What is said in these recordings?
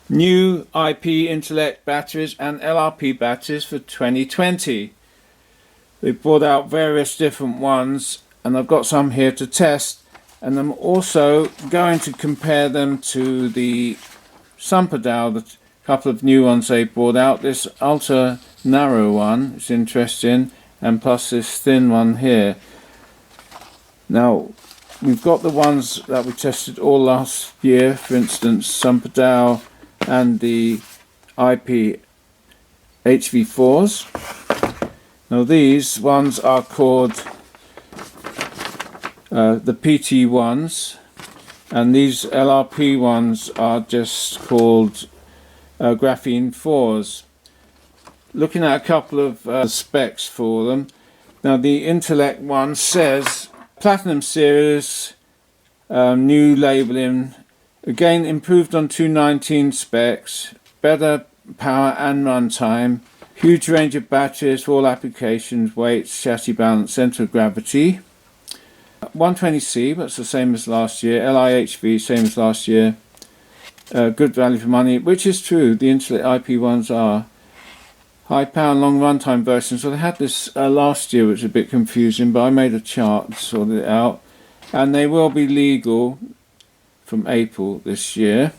New IP Intellect batteries and LRP batteries for 2020. They've brought out various different ones, and I've got some here to test, and I'm also going to compare them to the Sunpadow, the couple of new ones they brought out. This ultra narrow one is interesting, and plus this thin one here. Now, we've got the ones that we tested all last year, for instance, Sunpadow and the IP HV4s. Now these ones are called the PT1s, and these LRP ones are just called Graphene 4s. Looking at a couple of specs for them. Now the Intellect one says Platinum Series, new labeling, again improved on 219 specs, better power and runtime, huge range of batteries for all applications, weights, chassis balance, centre of gravity. 120C, that's the same as last year. LIHV, same as last year. Good value for money, which is true. The Intellect IP ones are high power and long runtime versions. So they had this last year, which was a bit confusing, but I made a chart to sort it out. And they will be legal from April this year.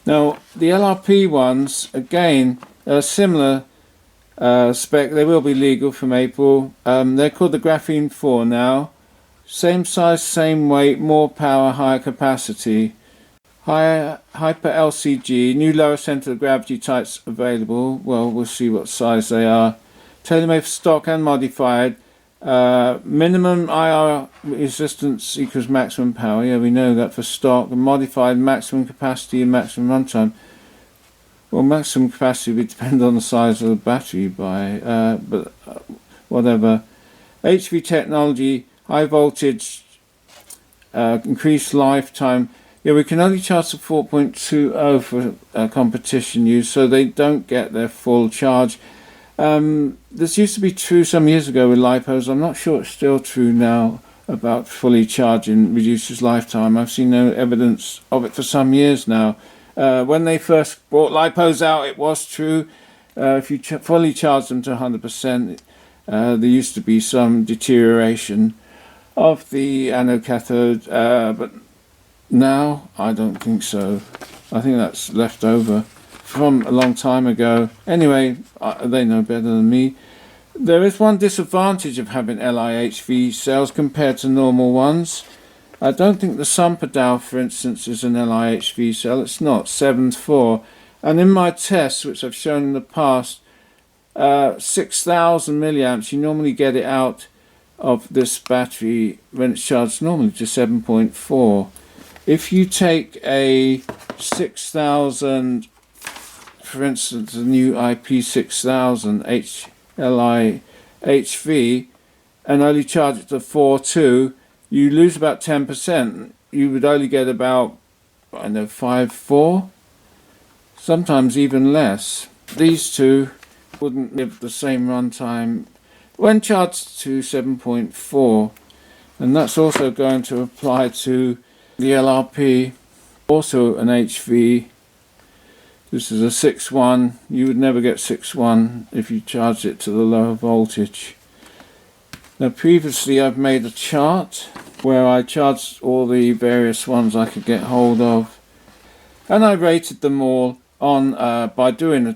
Now the LRP ones, again, similar spec. They will be legal from April. They're called the Graphene 4 now. Same size, same weight, more power, higher capacity. Higher hyper LCG, new lower centre of gravity types available. Well, we'll see what size they are. Tailor-made for stock and modified. Minimum IR resistance equals maximum power. Yeah, we know that for stock. Modified maximum capacity and maximum runtime. Well, maximum capacity would depend on the size of the battery but whatever. HV technology, high voltage, increased lifetime. Yeah, we can only charge to 4.20 for competition use, so they don't get their full charge. This used to be true some years ago with Lipos. I'm not sure it's still true now about fully charging reduces lifetime. I've seen no evidence of it for some years now. When they first brought Lipos out, it was true. If you fully charge them to 100%, there used to be some deterioration of the anode cathode, but now I don't think so. I think that's left over from a long time ago. Anyway, they know better than me. There is one disadvantage of having LIHV cells compared to normal ones. I don't think the Sunpadow, for instance, is an LIHV cell. It's not, 7.4. And in my tests, which I've shown in the past, 6,000 milliamps, you normally get it out of this battery when it's charged normally to 7.4. If you take a 6,000, for instance, the new IP6000 LIHV, and only charge it to 4.2, you lose about 10%. You would only get about, 5.4, sometimes even less. These two wouldn't give the same runtime when charged to 7.4, and that's also going to apply to the LRP, also an HV. This is a 6.1. You would never get 6.1 if you charged it to the lower voltage. Now previously I've made a chart where I charged all the various ones I could get hold of, and I rated them all on by doing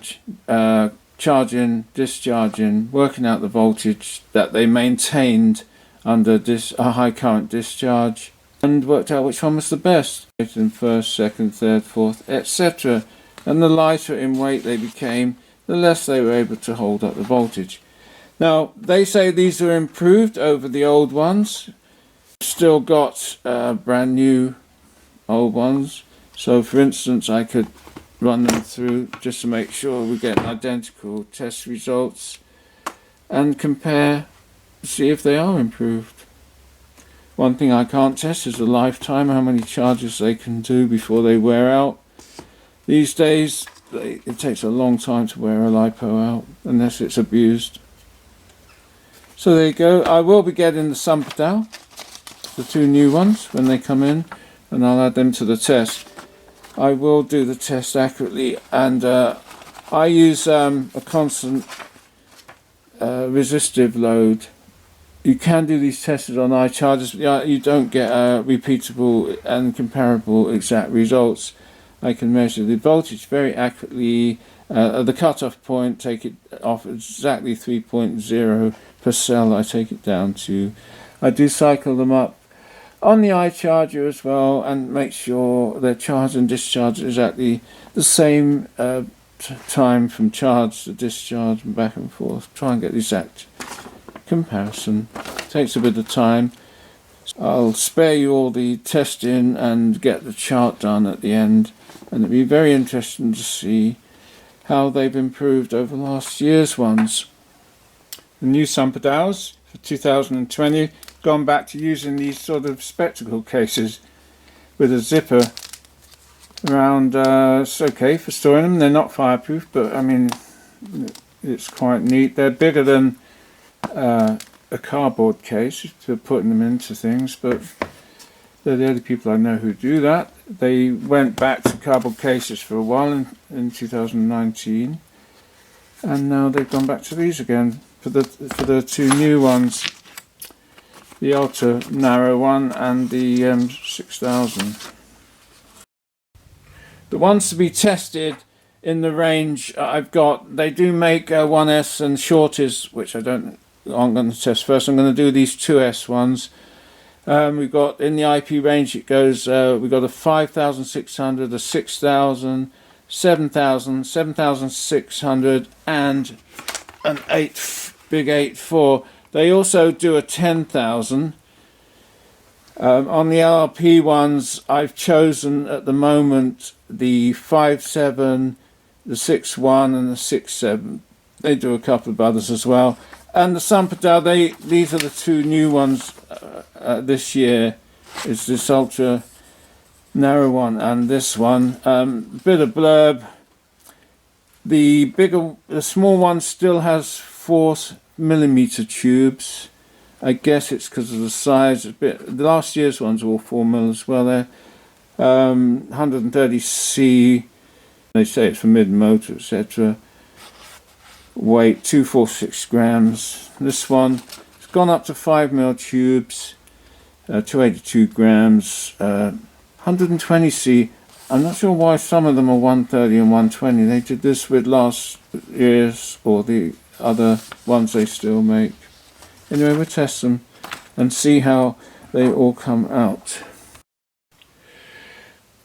a charging, discharging, working out the voltage that they maintained under a high current discharge, and worked out which one was the best. In first, second, third, fourth, etc. And the lighter in weight they became, the less they were able to hold up the voltage. Now, they say these are improved over the old ones. Still got brand new old ones. So, for instance, I could run them through just to make sure we get identical test results and compare, see if they are improved. One thing I can't test is the lifetime, how many charges they can do before they wear out. These days, it takes a long time to wear a LiPo out, unless it's abused. So there you go. I will be getting the Sunpadow, the two new ones, when they come in, and I'll add them to the test. I will do the test accurately, and I use a constant resistive load. You can do these tests on iChargers, but you don't get repeatable and comparable exact results. I can measure the voltage very accurately. At the cutoff point, take it off exactly 3.0 per cell. I take it down to. I do cycle them up on the iCharger as well, and make sure they're charged and discharged exactly the same time from charge to discharge and back and forth. Try and get the exact comparison. Takes a bit of time. I'll spare you all the testing and get the chart done at the end, and it'll be very interesting to see how they've improved over last year's ones. The new Sunpadows for 2020 gone back to using these sort of spectacle cases with a zipper around. It's okay for storing them. They're not fireproof, but I mean, it's quite neat. They're bigger than a cardboard case for putting them into things, but they're the only people I know who do that. They went back to cardboard cases for a while in 2019, and now they've gone back to these again for the two new ones, the ultra narrow one and the 6000. The ones to be tested in the range I've got, they do make 1S and shorties, which I'm going to test first. I'm going to do these 2S ones. We've got in the IP range, it goes, we've got a 5600, a 6000, 7000, 7600, and an big 8.4. They also do a 10,000. On the LRP ones, I've chosen at the moment the 5.7, the 6.1, and the 6.7. They do a couple of others as well. And the Sunpadow, these are the two new ones this year. Is this ultra narrow one and this one. Bit of blurb. The small one still has 4mm tubes. I guess it's because of the size. The last year's ones were all 4mm as well. They're 130C. They say it's for mid-motor, etc. Weight 246 grams. This one has gone up to 5mm tubes, 282 grams, 120C. I'm not sure why some of them are 130 and 120. They did this with last year's or the other ones they still make. Anyway, we'll test them and see how they all come out.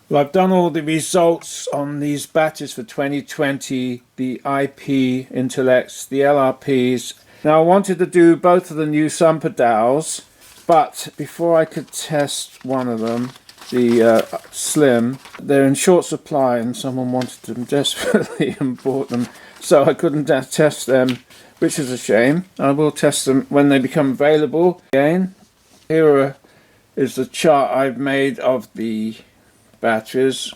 Well, I've done all the results on these batches for 2020, the IP Intellects, the LRPs. Now I wanted to do both of the new Sunpadows, but before I could test one of them, the Slim, they're in short supply and someone wanted them desperately and bought them, so I couldn't test them, which is a shame. I will test them when they become available again. Here is the chart I've made of the batteries.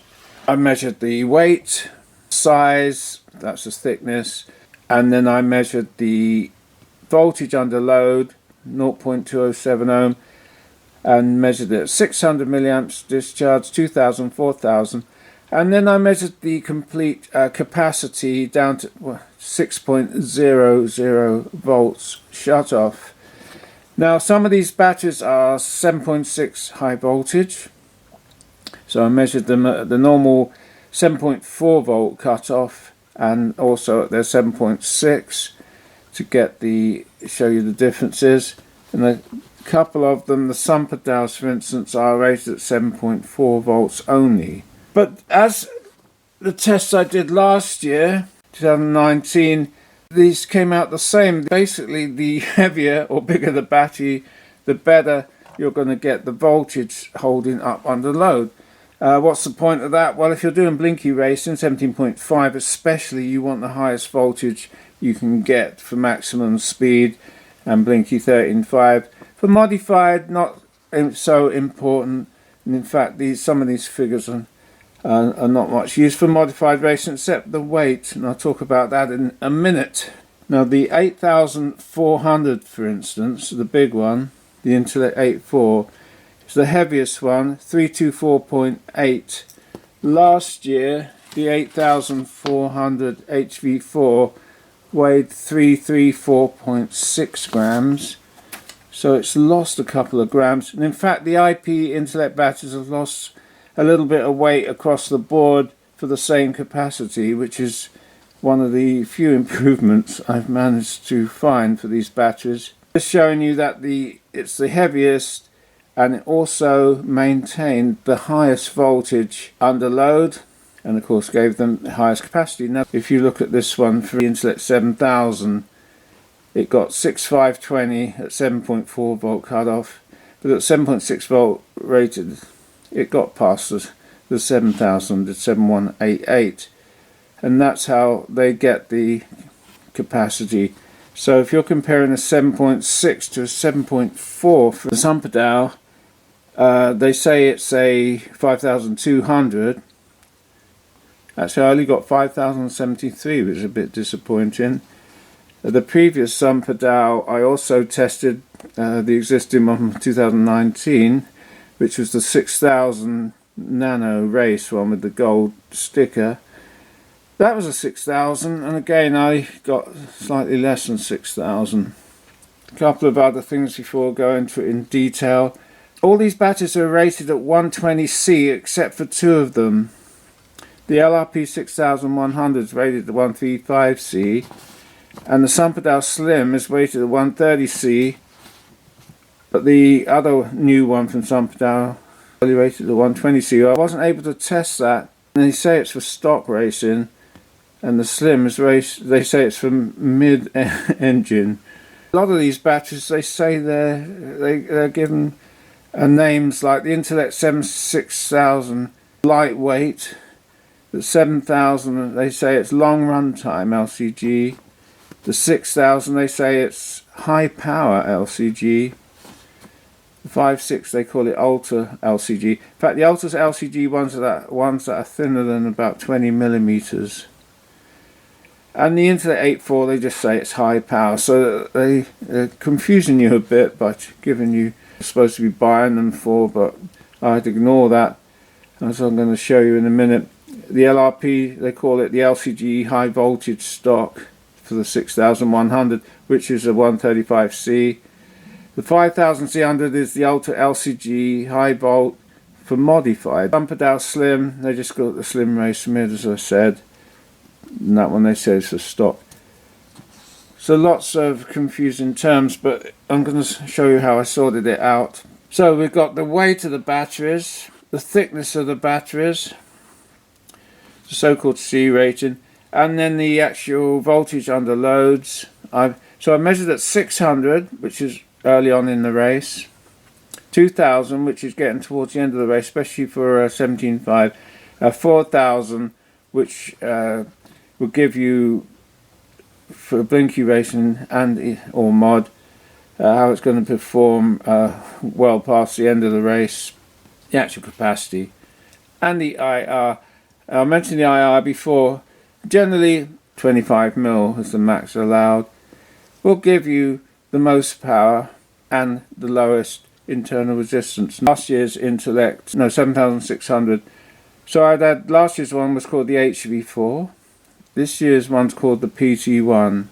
I measured the weight, size, that's the thickness, and then I measured the voltage under load, 0.207 ohm, and measured it at 600 milliamps discharge, 2000, 4000, and then I measured the complete capacity down to 6.00 volts shut off. Now some of these batteries are 7.6 high voltage, so I measured them at the normal 7.4 volt cutoff and also at their 7.6 to show you the differences. And a couple of them, the Sunpadows for instance, are rated at 7.4 volts only. But as the tests I did last year, 2019, these came out the same. Basically, the heavier or bigger the battery, the better you're going to get the voltage holding up under load. What's the point of that? Well, if you're doing blinky racing, 17.5 especially, you want the highest voltage you can get for maximum speed, and blinky 13.5. For modified, not so important, and in fact some of these figures are not much used for modified racing except the weight, and I'll talk about that in a minute. Now the 8400 for instance, the big one, the Intellect 8.4, is the heaviest one, 324.8 last year the 8400 HV4 weighed 334.6 grams, so it's lost a couple of grams. And in fact, the IP Intellect batteries have lost a little bit of weight across the board for the same capacity, which is one of the few improvements I've managed to find for these batteries. Just showing you that it's the heaviest, and it also maintained the highest voltage under load, and of course gave them the highest capacity. Now if you look at this one for the Intellect 7000, it got 6520 at 7.4 volt cutoff, but at 7.6 volt rated it got past the 7000 at 7188, and that's how they get the capacity. So if you're comparing a 7.6 to a 7.4 for the Sunpadow, they say it's a 5200. Actually, I only got 5073, which is a bit disappointing. The previous Sunpadow I also tested, the existing one from 2019, which was the 6000 nano race one with the gold sticker. That was a 6000, and again I got slightly less than 6000. A couple of other things before going into it in detail. All these batteries are rated at 120C except for two of them. The LRP 6100 is rated at 135C, and the Sunpadow Slim is rated at 130C, but the other new one from Sunpadow is rated at 120C. I wasn't able to test that, and they say it's for stock racing, and the Slim is they say it's for mid-engine. A lot of these batteries, they say they're given names like the Intellect 6000 lightweight, the 7000 they say it's long runtime LCG, the 6000 they say it's high power LCG, the 5.6 they call it ultra LCG. In fact, the ultra LCG ones are ones that are thinner than about 20 millimeters. And the Intellect 8.4 they just say it's high power, so they're confusing you a bit by giving you supposed to be buying them for, but I'd ignore that, as I'm going to show you in a minute. The LRP, they call it the LCG high voltage stock for the 6100, which is a 135C. The 5300 is the ultra LCG high volt for modified. Sunpadow Slim, they just call it the Slim Race Mid, as I said, and that one they say is for stock. So lots of confusing terms, but I'm going to show you how I sorted it out. So we've got the weight of the batteries, the thickness of the batteries, the so-called C rating, and then the actual voltage under loads. So I measured at 600, which is early on in the race, 2000, which is getting towards the end of the race, especially for 17.5, 4000, which will give you for blinky racing and or mod how it's going to perform well past the end of the race, the actual capacity, and the IR. I mentioned the IR before. Generally 25 mil is the max allowed, will give you the most power and the lowest internal resistance. Last year's Intellect, 7600, so I'd had, last year's one was called the HV4. This year's one's called the PT1.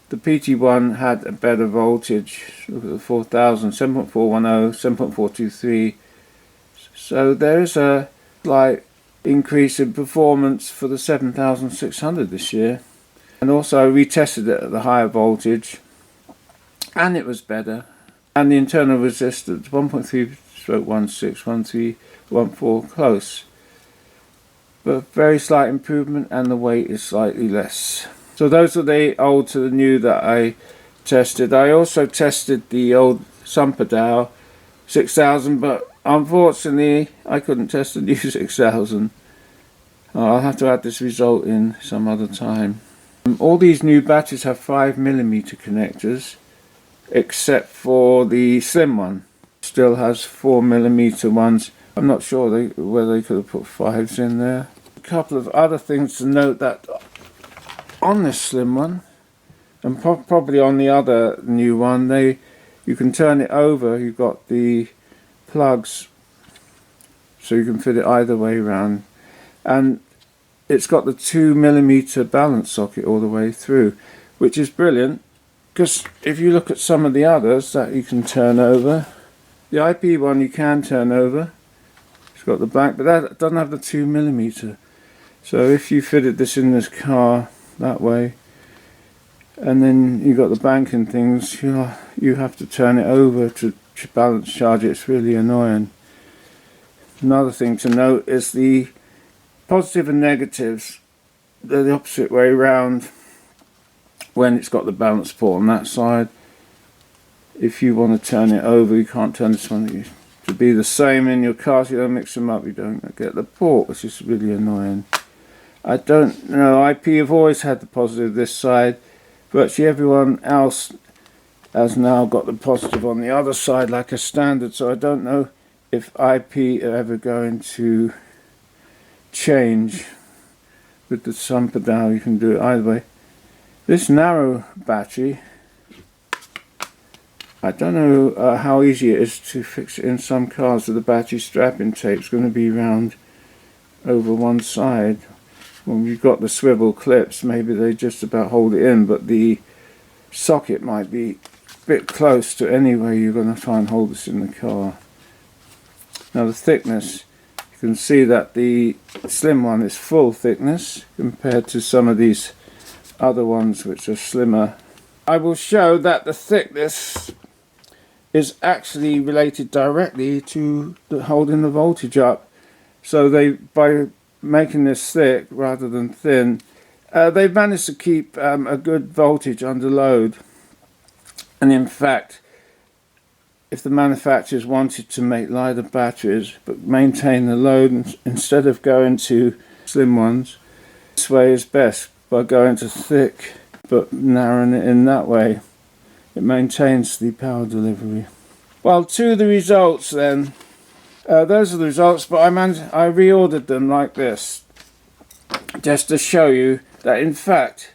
The PT1 had a better voltage. Look at the 4000, 7.410, 7.423. So there is a slight increase in performance for the 7600 this year. And also I retested it at the higher voltage, and it was better. And the internal resistance, 1.3/16, 1.314, close. But very slight improvement, and the weight is slightly less. So those are the old to the new that I tested. I also tested the old Sunpadow 6000, but unfortunately I couldn't test the new 6000. I'll have to add this result in some other time. All these new batteries have 5mm connectors, except for the Slim one. Still has 4mm ones. I'm not sure whether they could have put 5s in there. A couple of other things to note, that on this Slim one, and probably on the other new one, you can turn it over. You've got the plugs, so you can fit it either way around. and it's got the 2mm balance socket all the way through, which is brilliant, because if you look at some of the others that you can turn over, the IP one you can turn over, it's got the back, but that doesn't have the 2mm. So if you fitted this in this car that way, and then you got the bank and things, you have to turn it over to balance charge it. It's really annoying. Another thing to note is the positive and negatives, they're the opposite way round when it's got the balance port on that side. If you want to turn it over, you can't turn this one to be the same in your car, so you don't mix them up, you don't get the port, which is really annoying. I don't know, IP have always had the positive this side, virtually everyone else has now got the positive on the other side like a standard, so I don't know if IP are ever going to change. With the Sunpadow you can do it either way. This narrow battery, I don't know how easy it is to fix it in some cars. So the battery strapping tape's going to be round over one side. When you've got the swivel clips, maybe they just about hold it in, but the socket might be a bit close to any way you're going to try and hold this in the car. Now the thickness, you can see that the slim one is full thickness compared to some of these other ones which are slimmer. I will show that the thickness is actually related directly to holding the voltage up. So by making this thick rather than thin, they've managed to keep a good voltage under load. And in fact, if the manufacturers wanted to make lighter batteries but maintain the load, instead of going to slim ones, this way is best, by going to thick but narrowing it in that way. It maintains the power delivery. Well, to the results then. Those are the results, but I reordered them like this, just to show you that in fact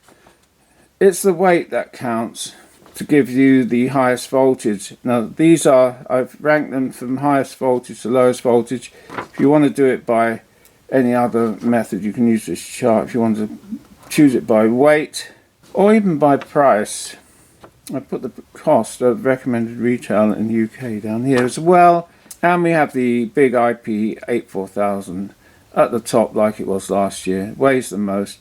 it's the weight that counts to give you the highest voltage. Now these are, I've ranked them from highest voltage to lowest voltage. If you want to do it by any other method, you can use this chart. If you want to choose it by weight or even by price, I put the cost of recommended retail in the UK down here as well. And we have the big IP 84000 at the top like it was last year. It weighs the most.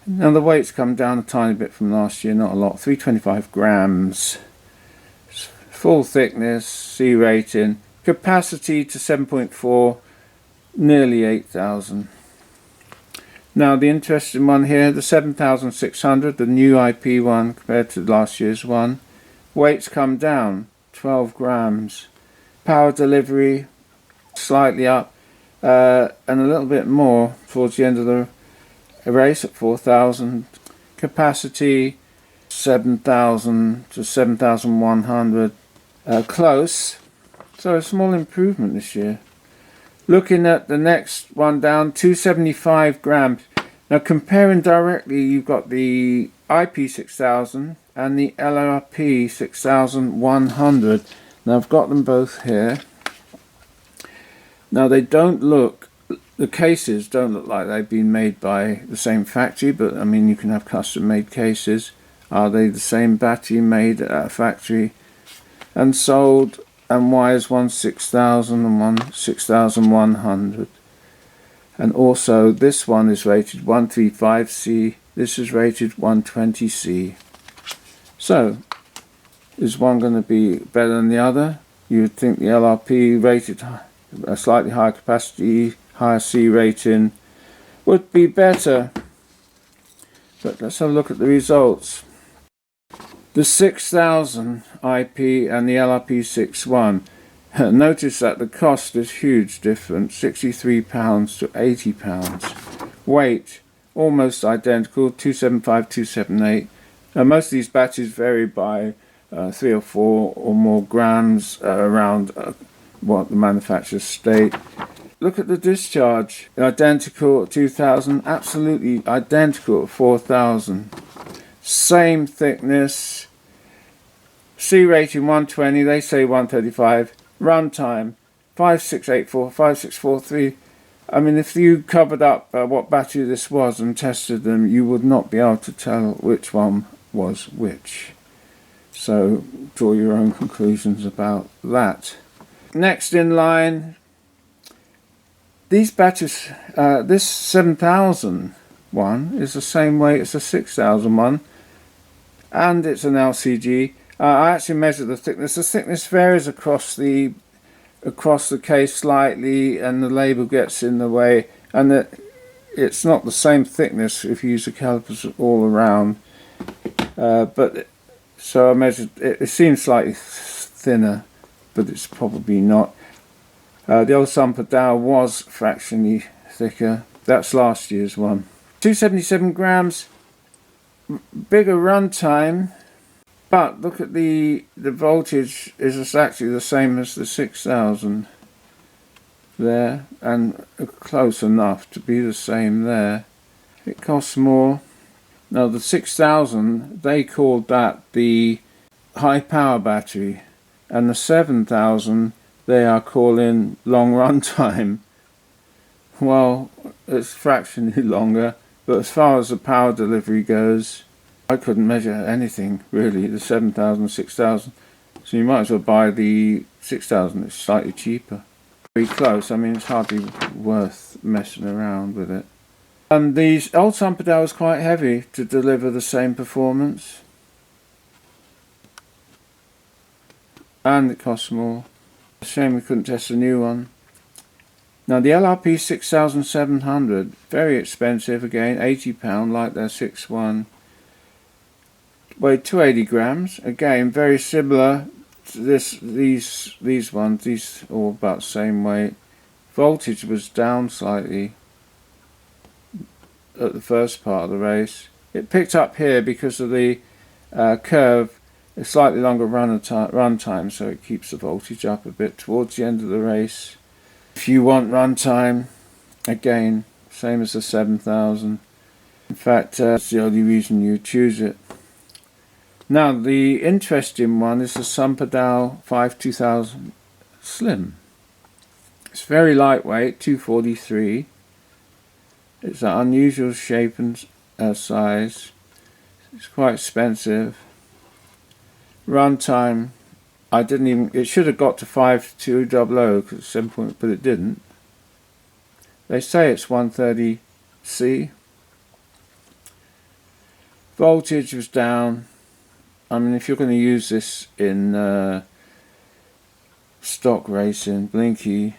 Now the weight's come down a tiny bit from last year, not a lot, 325 grams. Full thickness, C rating, capacity to 7.4, nearly 8,000. Now the interesting one here, the 7600, the new IP one compared to last year's one. Weight's come down, 12 grams. Power delivery, slightly up, and a little bit more towards the end of the race at 4,000. Capacity 7,000 to 7,100, close. So a small improvement this year. Looking at the next one down, 275 grams. Now comparing directly, you've got the IP 6000 and the LRP 6100. Now I've got them both here. Now they don't look, the cases don't look like they've been made by the same factory, but I mean you can have custom made cases. Are they the same battery made at a factory and sold? And wires, one 6000 and one 6100. And also this one is rated 135C, this is rated 120C. So is one going to be better than the other? You would think the LRP rated a slightly higher capacity, higher C rating would be better. But let's have a look at the results. The 6000 IP and the LRP 61. Notice that the cost is huge difference, £63 to £80. Weight almost identical, 275, 278. Now most of these batteries vary by 3 or 4 or more grams around what the manufacturers state. Look at the discharge, identical at 2000, absolutely identical at 4000. Same thickness, C rating 120, they say 135. Runtime 5684, 5643. I mean, if you covered up what battery this was and tested them, you would not be able to tell which one was which. So draw your own conclusions about that. Next in line, these batteries, this 7000 one is the same weight as the 6000 one, and it's an LCG. I actually measured the thickness. The thickness varies across the case slightly, and the label gets in the way, and it's not the same thickness if you use the calipers all around. But so I measured it. It seems slightly thinner, but it's probably not. The old Sunpadow was fractionally thicker. That's last year's one. 277 grams, bigger runtime. But look at the voltage is actually the same as the 6000 there, and close enough to be the same there. It costs more. Now the 6000, they called that the high power battery, and the 7000 they are calling long runtime. Well, it's fractionally longer, but as far as the power delivery goes, I couldn't measure anything really, the 7000, 6000, so you might as well buy the 6000, it's slightly cheaper. Very close, I mean it's hardly worth messing around with it. And the old Sunpadow was quite heavy to deliver the same performance, and it costs more. Shame we couldn't test a new one. Now the LRP 6700, very expensive again, £80 like their 6.1. Weighed 280 grams, again very similar to these ones, these all about the same weight. Voltage was down slightly at the first part of the race. It picked up here because of the curve, a slightly longer run time, so it keeps the voltage up a bit towards the end of the race. If you want runtime, again, same as the 7000. In fact, that's the only reason you choose it. Now, the interesting one is the Sunpadow 5000 Slim. It's very lightweight, 243. It's an unusual shape and size. It's quite expensive. Runtime, it should have got to 5200 because 7 but it didn't. They say it's 130C. Voltage was down. I mean, if you're going to use this in stock racing, blinky,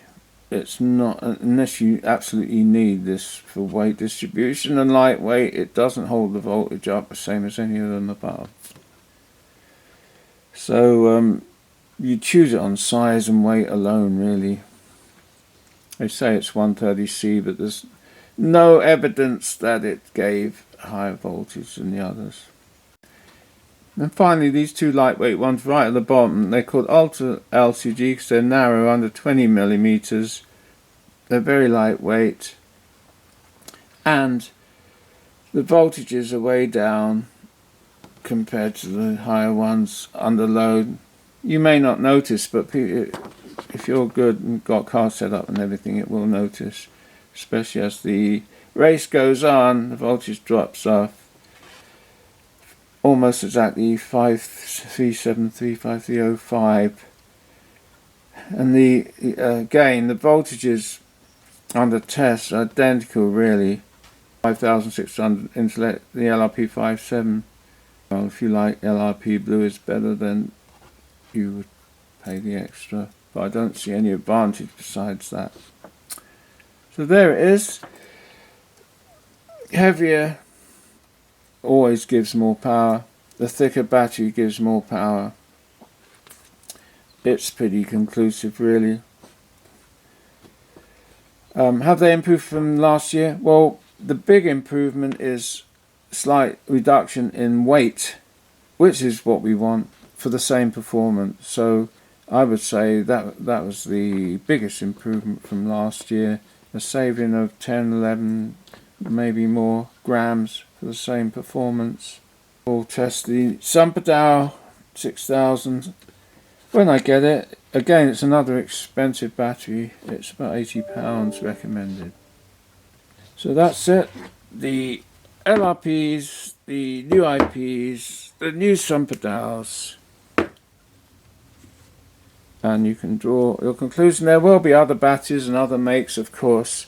it's not, unless you absolutely need this for weight distribution and lightweight, it doesn't hold the voltage up the same as any of them above. So you choose it on size and weight alone, really. They say it's 130C, but there's no evidence that it gave higher voltage than the others. And finally, these two lightweight ones right at the bottom, they're called Ultra LCG because they're narrow, under 20 millimeters. They're very lightweight, and the voltages are way down compared to the higher ones under load. You may not notice, but if you're good and got car set up and everything, it will notice, especially as the race goes on, the voltage drops off. Almost exactly 5373, 5305, and again the voltages under test are identical really. 5600 Intellect, the LRP 57. Well, if you like LRP blue is better, then you would pay the extra, but I don't see any advantage besides that. So there it is. Heavier always gives more power. The thicker battery gives more power. It's pretty conclusive, really. Have they improved from last year? Well, the big improvement is slight reduction in weight, which is what we want for the same performance. So I would say that was the biggest improvement from last year. A saving of 10, 11, maybe more grams for the same performance. We'll test the Sunpadow 6000 when I get it. Again, it's another expensive battery. It's about £80 recommended. So that's it. The LRPs, the new IPs, the new Sunpadows. And you can draw your conclusion. There will be other batteries and other makes, of course.